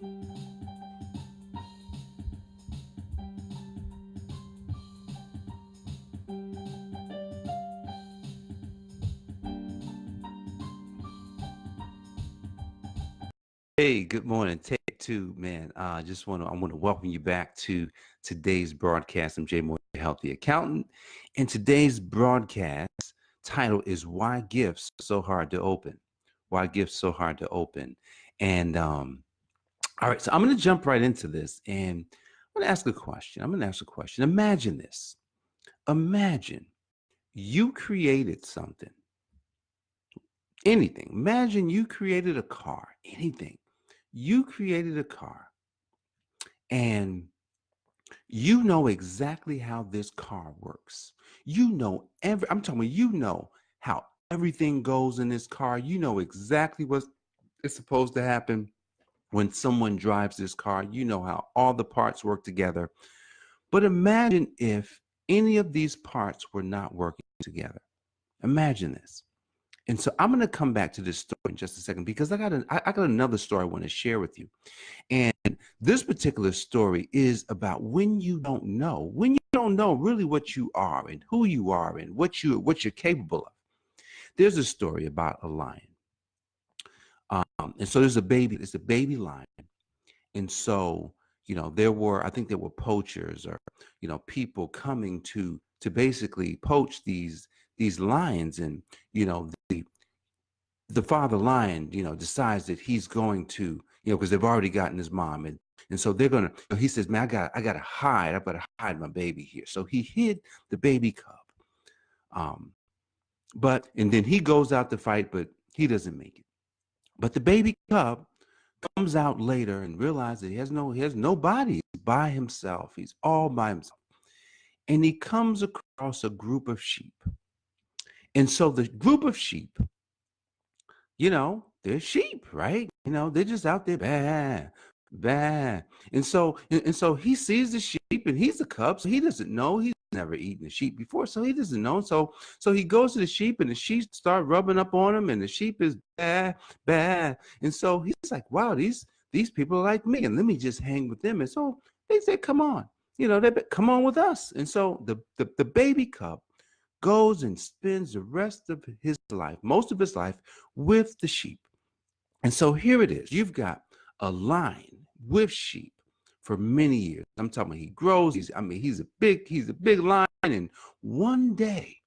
Hey, good morning. Take two, man. I want to welcome you back to today's broadcast. I'm Jay Moore, your healthy accountant, and today's broadcast title is "Why Gifts Are So Hard to Open." Why gifts so hard to open? And all right, so I'm going to jump right into this, and I'm going to ask a question. I'm going to ask a question. Imagine this. Imagine you created something, anything. Imagine you created a car, anything. You created a car and you know exactly how this car works. I'm talking about you know how everything goes in this car. You know exactly what is supposed to happen when someone drives this car. You know how all the parts work together. But imagine if any of these parts were not working together. Imagine this. And so I'm going to come back to this story in just a second because I got another story I want to share with you. And this particular story is about when you don't know really what you are and who you are and what you're capable of. There's a story about a lion. And so it's a baby lion. And so, I think there were poachers or, people coming to basically poach these lions. And, the father lion, decides that he's going to, because they've already gotten his mom, and so they're gonna. He says, "Man, I've got to hide my baby here." So he hid the baby cub. Um, and then he goes out to fight, but he doesn't make it. But the baby cub comes out later and realizes that he has nobody. He's by himself. He's all by himself, and he comes across a group of sheep. And so the group of sheep, they're sheep, right? They're just out there, bah, bah. And so he sees the sheep and he's a cub, so he doesn't know. He's never eaten a sheep before, so he doesn't know. So he goes to the sheep and the sheep start rubbing up on him, and the sheep is bah, bah. And so he's like, wow, these people are like me, and let me just hang with them. And so they say, come on, come on with us. And so the baby cub goes and spends the rest of his life, most of his life, with the sheep. And so here it is. You've got a lion with sheep for many years. I'm talking about he grows. He's a big lion. And one day,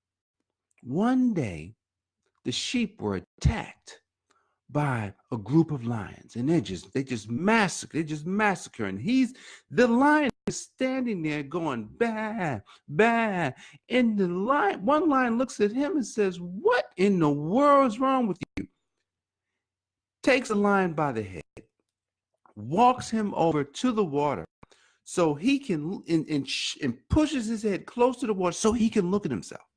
the sheep were attacked by a group of lions, and they just massacre. And the lion is standing there going bah, bah. And one lion looks at him and says, "What in the world is wrong with you?" Takes the lion by the head, walks him over to the water so he can and pushes his head close to the water so he can look at himself.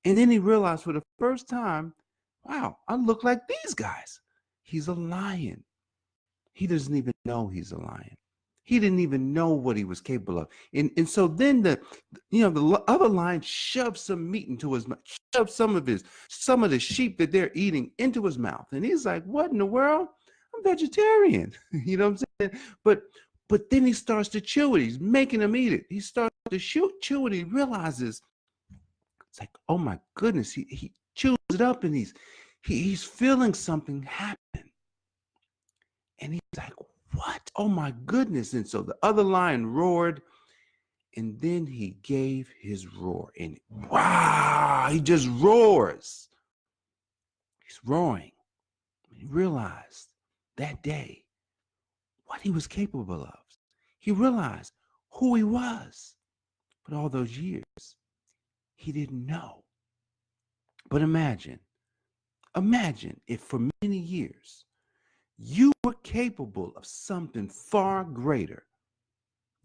And then he realized for the first time, wow, I look like these guys. He's a lion. He doesn't even know he's a lion. He didn't even know what he was capable of. And so then the other lion shoves some meat into his mouth, shoves some of the sheep that they're eating into his mouth. And he's like, what in the world? I'm vegetarian. You know what I'm saying? But then he starts to chew it. He's making him eat it. He starts to chew it. He realizes it's like, oh my goodness. He chews it up and he's feeling something happen. And he's like, what? Oh my goodness. And so the other lion roared, and then he gave his roar. And wow, he just roars. He's roaring. He realized that day what he was capable of. He realized who he was. But all those years, he didn't know. But imagine if for many years you were capable of something far greater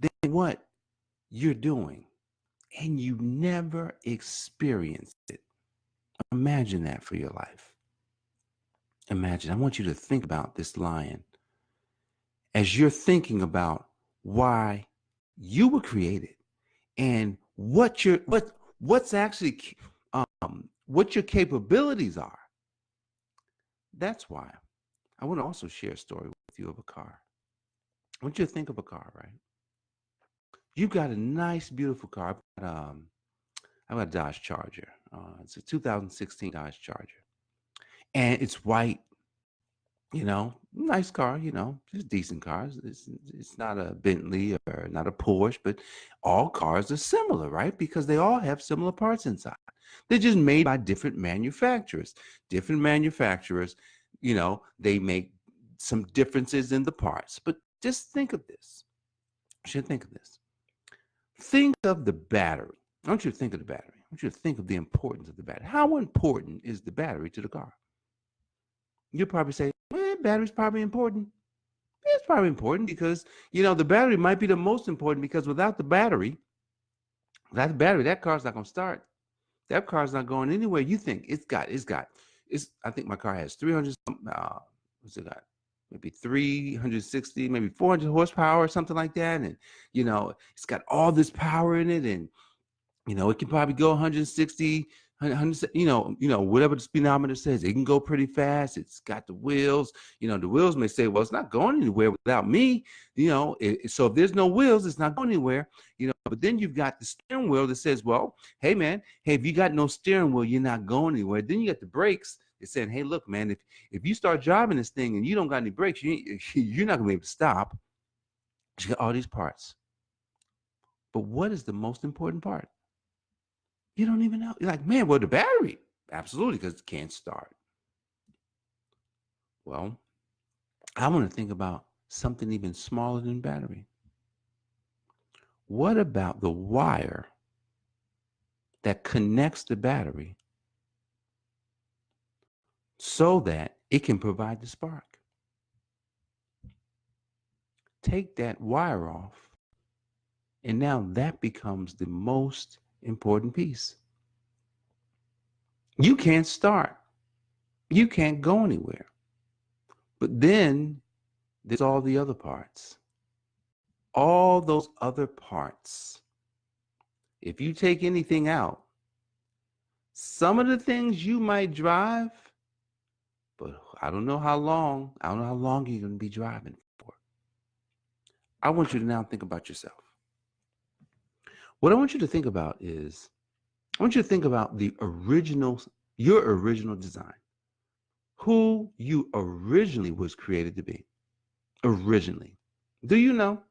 than what you're doing, and you never experienced it. Imagine that for your life. Imagine. I want you to think about this lion as you're thinking about why you were created and what's actually what your capabilities are. That's why I want to also share a story with you of a car. I want you to think of a car, right? You've got a nice, beautiful car. I've got a Dodge Charger. It's a 2016 Dodge Charger, and it's white. Nice car. Just decent cars. It's not a Bentley or not a Porsche, but all cars are similar, right? Because they all have similar parts inside. They're just made by different manufacturers. Different manufacturers, they make some differences in the parts. But just think of this. You should think of this. Think of the battery. I want you to think of the battery. I want you to think of the importance of the battery. How important is the battery to the car? You'll probably say, well, battery's probably important. It's probably important because, the battery might be the most important because without the battery, that car's not going to start. That car's not going anywhere. You think I think my car has 300, what's it got? Maybe 360, maybe 400 horsepower or something like that. And, it's got all this power in it. And, it can probably go 160, 100, whatever the speedometer says. It can go pretty fast. It's got the wheels. The wheels may say, well, it's not going anywhere without me. So if there's no wheels, it's not going anywhere. But then you've got the steering wheel that says, well, hey, man, hey, if you got no steering wheel, you're not going anywhere. Then you got the brakes. It's saying, hey, look, man, if you start driving this thing and you don't got any brakes, you're not going to be able to stop. You got all these parts. But what is the most important part? You don't even know. You're like, man, well, the battery. Absolutely, because it can't start. Well, I want to think about something even smaller than battery. What about the wire that connects the battery so that it can provide the spark? Take that wire off, and now that becomes the most important piece. You can't start. You can't go anywhere. But then there's all the other parts. All those other parts. If you take anything out, some of the things you might drive, but I don't know how long. I don't know how long you're going to be driving for. I want you to now think about yourself. What I want you to think about is, I want you to think about your original design. Who you originally was created to be. Originally. Do you know?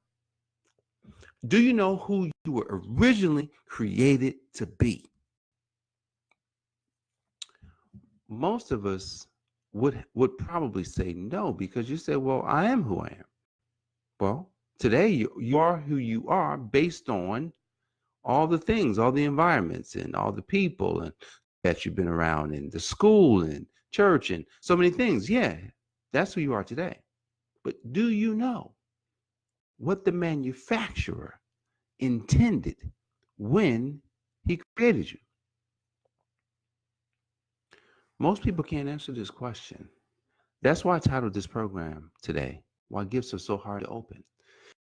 Do you know who you were originally created to be? Most of us would probably say no, because you say, well, I am who I am. Well, today you are who you are based on all the things, all the environments and all the people and that you've been around, in the school and church and so many things. Yeah, that's who you are today. But do you know what the manufacturer intended when he created you? Most people can't answer this question. That's why I titled this program today, Why Gifts Are So Hard to Open.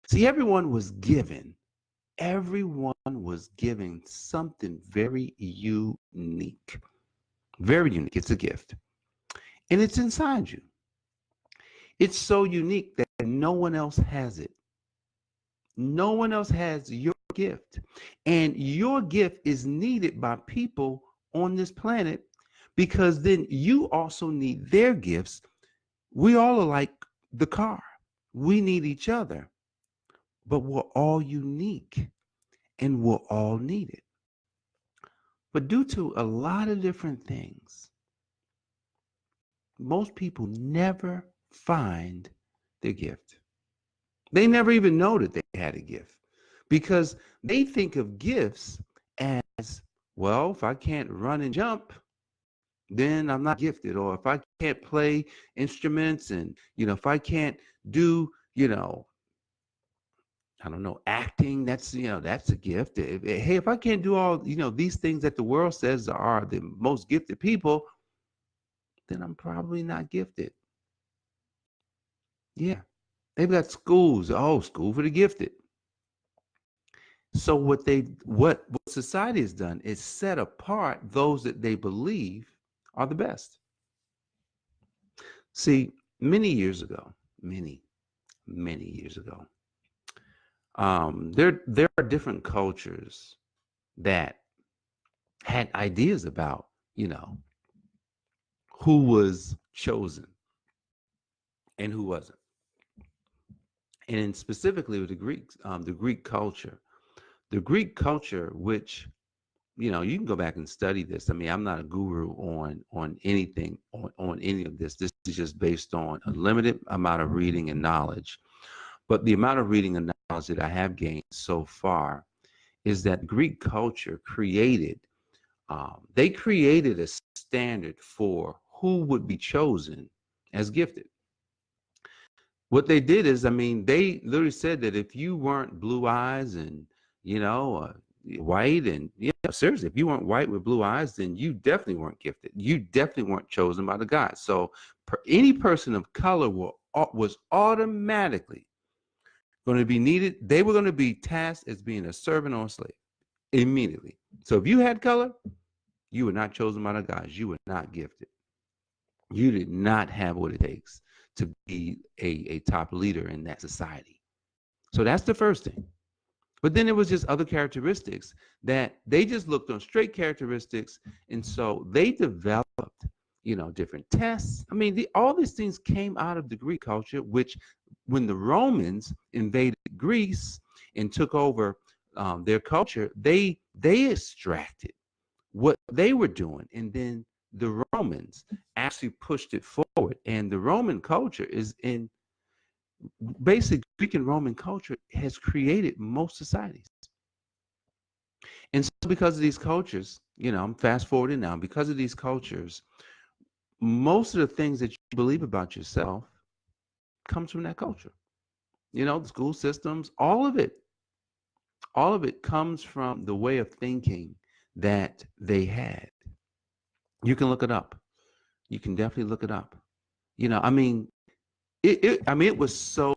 See, everyone was given something very unique. Very unique. It's a gift. And it's inside you. It's so unique that no one else has it. No one else has your gift. And your gift is needed by people on this planet, because then you also need their gifts. We all are like the car. We need each other. But we're all unique and we're all needed. But due to a lot of different things, most people never find their gift. They never even know that they had a gift, because they think of gifts as, well, if I can't run and jump, then I'm not gifted. Or if I can't play instruments and, if I can't do, I don't know, acting, that's a gift. Hey, if I can't do all, these things that the world says are the most gifted people, then I'm probably not gifted. Yeah. They've got schools. Oh, school for the gifted. So what society has done is set apart those that they believe are the best. See, many years ago, many years ago, There are different cultures that had ideas about, who was chosen and who wasn't. And specifically with the Greek culture. The Greek culture, which, you can go back and study this. I mean, I'm not a guru on anything, on any of this. This is just based on a limited amount of reading and knowledge. But the amount of reading and knowledge that I have gained so far is that Greek culture they created a standard for who would be chosen as gifted. What they did is, I mean, they literally said that if you weren't blue eyes and, white and, seriously, if you weren't white with blue eyes, then you definitely weren't gifted. You definitely weren't chosen by the God. So any person of color was automatically going to be needed. They were going to be tasked as being a servant or a slave immediately. So if you had color, you were not chosen by the gods. You were not gifted. You did not have what it takes to be a top leader in that society. So that's the first thing. But then there was just other characteristics that they just looked on straight characteristics. And so they developed, different tests. I mean, all these things came out of the Greek culture, which when the Romans invaded Greece and took over their culture, they extracted what they were doing. And then the Romans actually pushed it forward. And the Roman culture is in basic Greek and Roman culture has created most societies. And so because of these cultures, I'm fast forwarding now, because of these cultures, most of the things that you believe about yourself comes from that culture. The school systems, all of it comes from the way of thinking that they had. You can look it up. You can definitely look it up. I mean, it was so,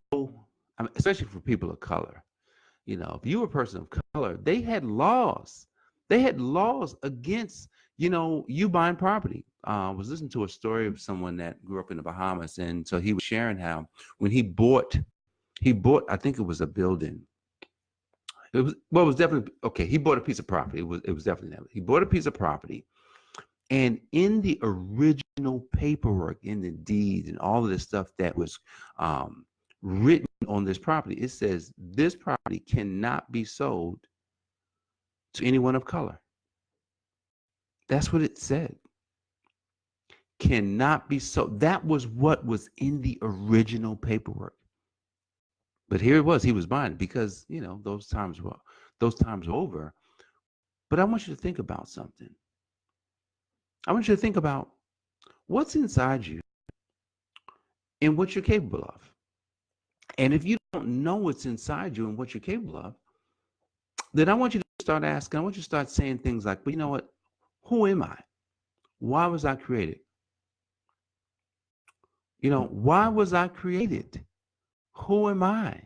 especially for people of color. If you were a person of color, they had laws. They had laws against, you buying property. I was listening to a story of someone that grew up in the Bahamas, and so he was sharing how when he bought, I think it was a building. It was definitely okay. He bought a piece of property. It was definitely that. He bought a piece of property. And in the original paperwork, in the deed and all of this stuff that was written on this property, it says this property cannot be sold to anyone of color. That's what it said. Cannot be sold. That was what was in the original paperwork. But here it was. He was buying it because, those times were over. But I want you to think about something. I want you to think about what's inside you and what you're capable of. And if you don't know what's inside you and what you're capable of, then I want you to start asking, I want you to start saying things like, well, you know what? Who am I? Why was I created? Why was I created? Who am I?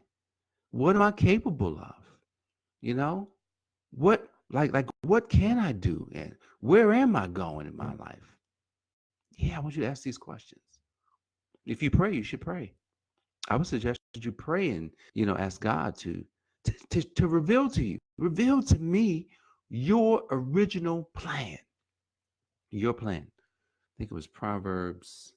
What am I capable of? What, what can I do? And where am I going in my life? Yeah, I want you to ask these questions. If you pray, you should pray. I would suggest that you pray and, ask God to reveal to me your original plan. Your plan. I think it was Proverbs.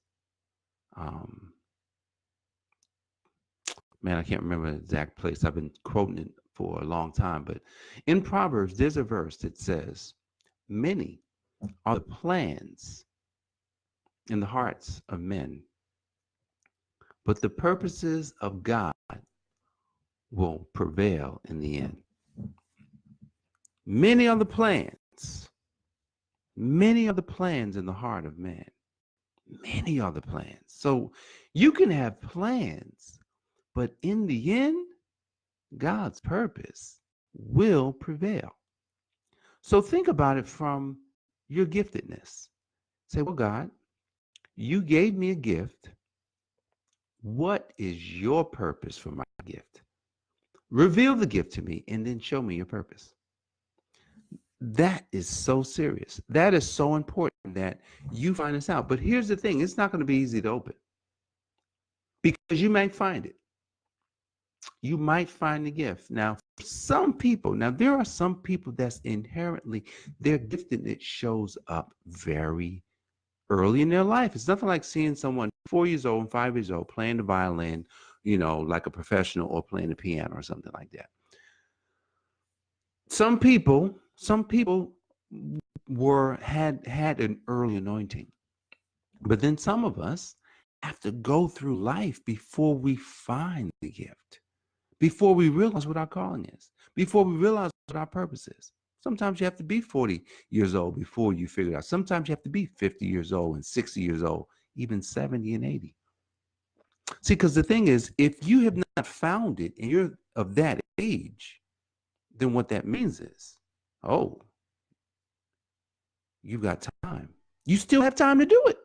Man, I can't remember the exact place. I've been quoting it for a long time. But in Proverbs, there's a verse that says, many are the plans in the hearts of men, but the purposes of God will prevail in the end. Many are the plans. Many are the plans in the heart of man. Many are the plans. So you can have plans, but in the end, God's purpose will prevail. So think about it from your giftedness. Say, well, God, you gave me a gift. What is your purpose for my gift? Reveal the gift to me and then show me your purpose. That is so serious. That is so important that you find this out. But here's the thing. It's not going to be easy to open because you may find it. You might find the gift. Now, for some people, now there are some people that's inherently their giftedness shows up very early in their life. It's nothing like seeing someone 4 years old and 5 years old playing the violin, like a professional, or playing the piano or something like that. Some people had an early anointing, but then some of us have to go through life before we find the gift, before we realize what our calling is, before we realize what our purpose is. Sometimes you have to be 40 years old before you figure it out. Sometimes you have to be 50 years old and 60 years old, even 70 and 80. See, because the thing is, if you have not found it and you're of that age, then what that means is, oh, you've got time. You still have time to do it.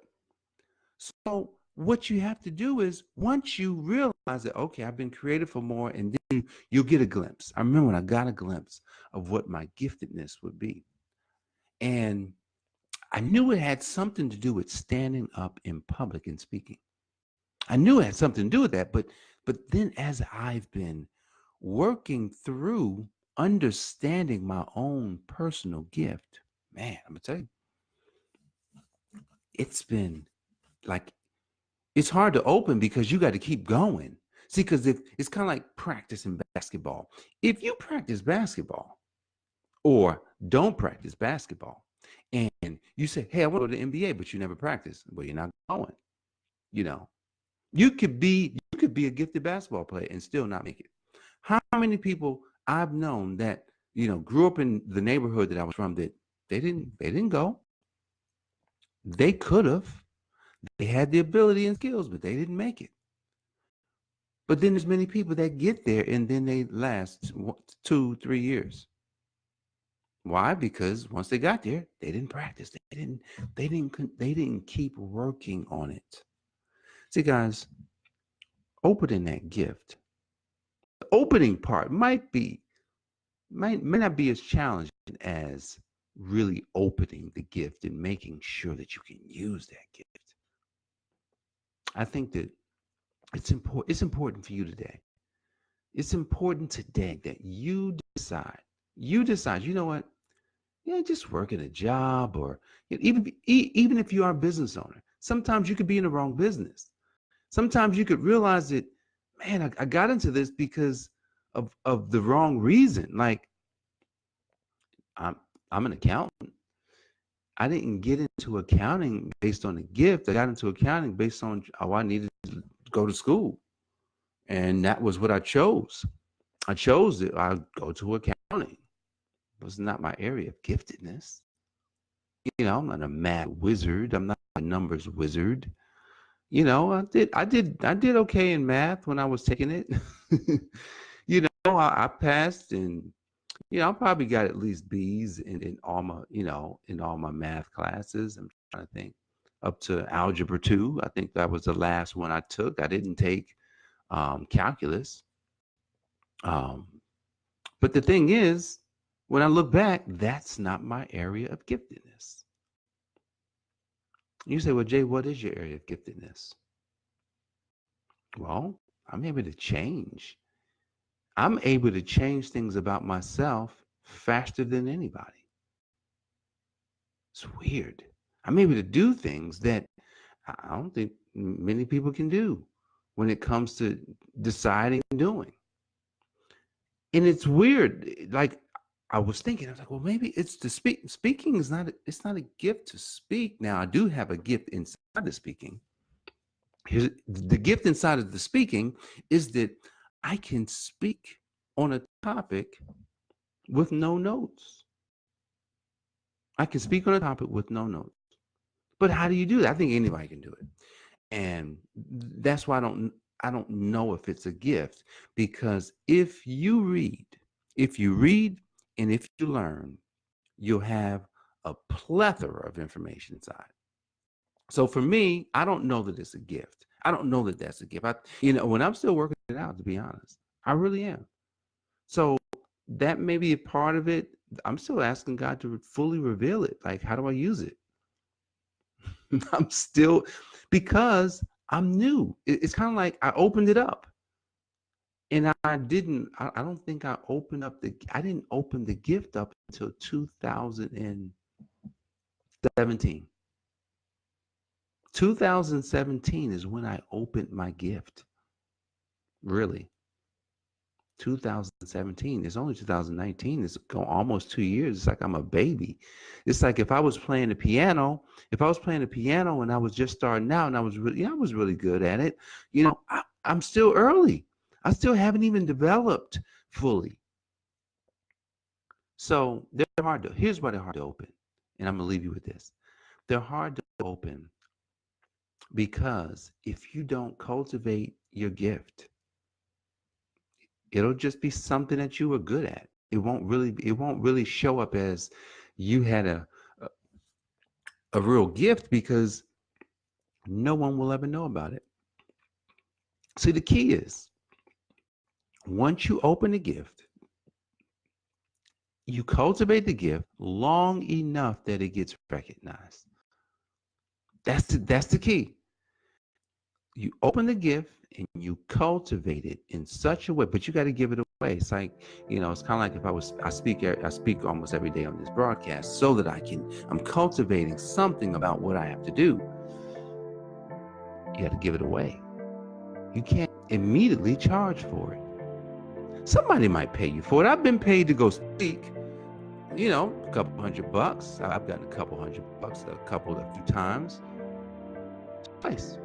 So what you have to do is, once you realize that, okay, I've been created for more, and then you'll get a glimpse. I remember when I got a glimpse of what my giftedness would be. And I knew it had something to do with standing up in public and speaking. I knew it had something to do with that, but then as I've been working through understanding my own personal gift, man, I'm gonna tell you, it's been like, it's hard to open because you got to keep going. See, because if it's kind of like practicing basketball. If you practice basketball or don't practice basketball, and you say, hey, I want to go to the NBA, but you never practice, well, you're not going. You know, you could be a gifted basketball player and still not make it. How many people I've known that, grew up in the neighborhood that I was from, that they didn't go. They could have. They had the ability and skills, but they didn't make it. But then there's many people that get there and then they last 2-3 years. Why? Because once they got there, they didn't practice. They didn't keep working on it. See, guys, opening that gift, the opening part might not be as challenging as really opening the gift and making sure that you can use that gift. I think that it's important for you today. It's important today that you decide, you know what? Yeah, just working a job, or even if you are a business owner, sometimes you could be in the wrong business. Sometimes you could realize that, man, I got into this because of the wrong reason. Like, I'm an accountant. I didn't get into accounting based on a gift. I got into accounting based on, I needed to go to school. And that was what I chose. I chose it. I go to accounting. It was not my area of giftedness. I'm not a math wizard. I'm not a numbers wizard. I did okay in math when I was taking it. I passed, and I probably got at least B's in all my, in all my math classes. I'm trying to think, up to algebra 2. I think that was the last one I took. I didn't take calculus. But the thing is, when I look back, that's not my area of giftedness. You say, well, Jay, what is your area of giftedness? Well, I'm able to change. I'm able to change things about myself faster than anybody. It's weird. I'm able to do things that I don't think many people can do when it comes to deciding and doing. And it's weird. Like, I was was like, well, maybe it's the speaking is not, it's not a gift to speak. Now, I do have a gift inside the speaking. The gift inside of the speaking is that I can speak on a topic with no notes. I can speak on a topic with no notes. But how do you do that? I think anybody can do it. And that's why I don't know if it's a gift, because if you read and if you learn, you'll have a plethora of information inside. So for me, I don't know that it's a gift. I don't know that that's a gift. When I'm still working it out, to be honest, I really am. So that may be a part of it. I'm still asking God to fully reveal it. Like, how do I use it? I'm still, because I'm new. It's kind of like I opened it up And I don't think I didn't open the gift up until 2017. 2017 is when I opened my gift. Really. 2017. It's only 2019. It's gone almost 2 years. It's like I'm a baby. It's like if I was playing the piano, and I was just starting out and I was really good at it, I'm still early. I still haven't even developed fully. So here's why they're hard to open. And I'm gonna leave you with this. They're hard to open because if you don't cultivate your gift, it'll just be something that you were good at. It won't really show up as you had a real gift, because no one will ever know about it. See, the key is once you open the gift, you cultivate the gift long enough that it gets recognized. That's the key. You open the gift and you cultivate it in such a way, but you got to give it away. It's like, it's kind of like if I speak almost every day on this broadcast so that I'm cultivating something about what I have to do. You got to give it away. You can't immediately charge for it. Somebody might pay you for it. I've been paid to go speak, a couple $100. I've gotten a couple $100 a few times. Twice.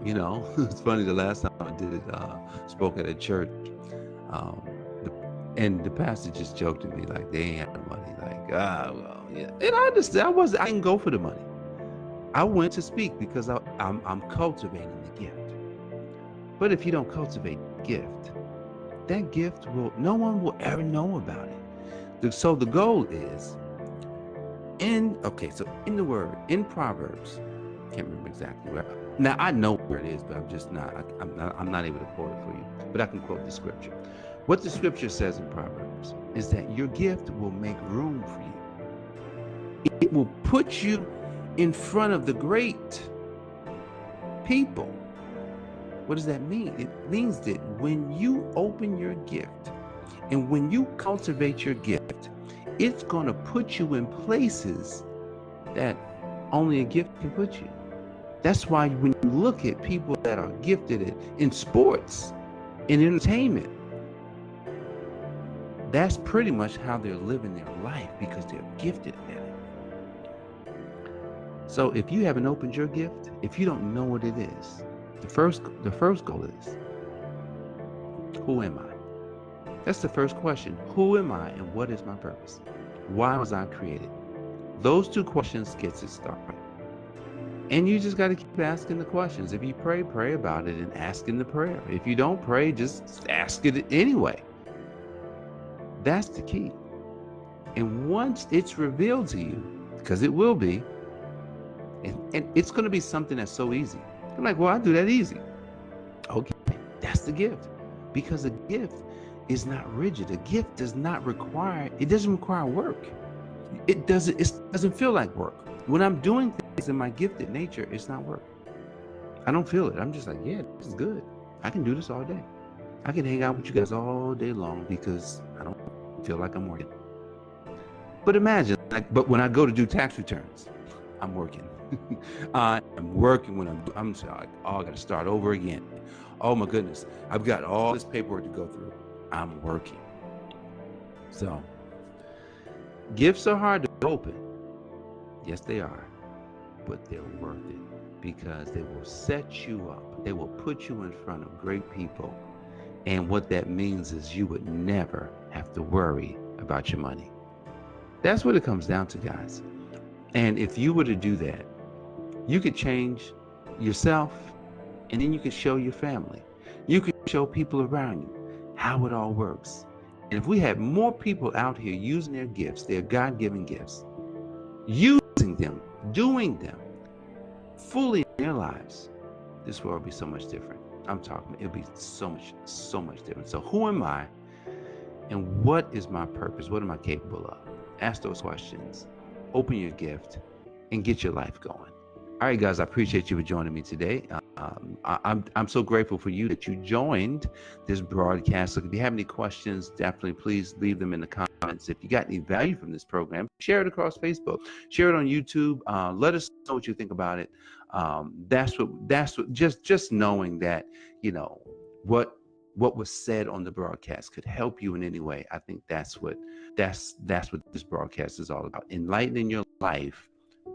It's funny, the last time I did it, spoke at a church, and the pastor just joked to me like, they ain't had the money, like, well, yeah. And I understand, I didn't go for the money. I went to speak because I'm cultivating the gift. But if you don't cultivate the gift, that gift no one will ever know about it. So the goal is, in Proverbs, can't remember exactly where. Now I know where it is, but I'm not able to quote it for you. But I can quote the scripture. What the scripture says in Proverbs is that your gift will make room for you. It will put you in front of the great people. What does that mean? It means that when you open your gift and when you cultivate your gift, it's going to put you in places that only a gift can put you. That's why when you look at people that are gifted in sports, in entertainment, that's pretty much how they're living their life, because they're gifted at it. So if you haven't opened your gift, if you don't know what it is, the first goal is, who am I? That's the first question. Who am I and what is my purpose? Why was I created? Those two questions gets it started. And you just got to keep asking the questions. If you pray about it and ask in the prayer. If you don't pray, just ask it anyway. That's the key. And once it's revealed to you, because it will be, and it's going to be something that's so easy. I'm like, well, I do that easy. Okay, that's the gift. Because a gift is not rigid. A gift doesn't require work. It doesn't feel like work. When I'm doing things in my gifted nature, it's not work. I don't feel it. I'm just like, yeah, this is good. I can do this all day. I can hang out with you guys all day long because I don't feel like I'm working. But imagine, but when I go to do tax returns, I'm working. I am working when I'm like, I got to start over again. Oh my goodness, I've got all this paperwork to go through. I'm working. So, gifts are hard to open. Yes, they are, but they're worth it because they will set you up. They will put you in front of great people. And what that means is you would never have to worry about your money. That's what it comes down to, guys. And if you were to do that, you could change yourself, and then you could show your family. You could show people around you how it all works. And if we had more people out here using their gifts, their God-given gifts, using them, doing them fully in their lives, this world would be so much different. It'll be so much different. So who am I, and what is my purpose? What am I capable of? Ask those questions, open your gift, and get your life going. All right, guys, I appreciate you for joining me today. I'm so grateful for you that you joined this broadcast. So if you have any questions, definitely please leave them in the comments. If you got any value from this program, share it across Facebook, share it on YouTube. Let us know what you think about it. That's what. Just knowing that you know what what was said on the broadcast could help you in any way. I think that's what this broadcast is all about. Enlightening your life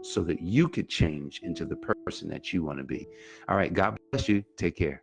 so that you could change into the person that you want to be. All right. God bless you. Take care.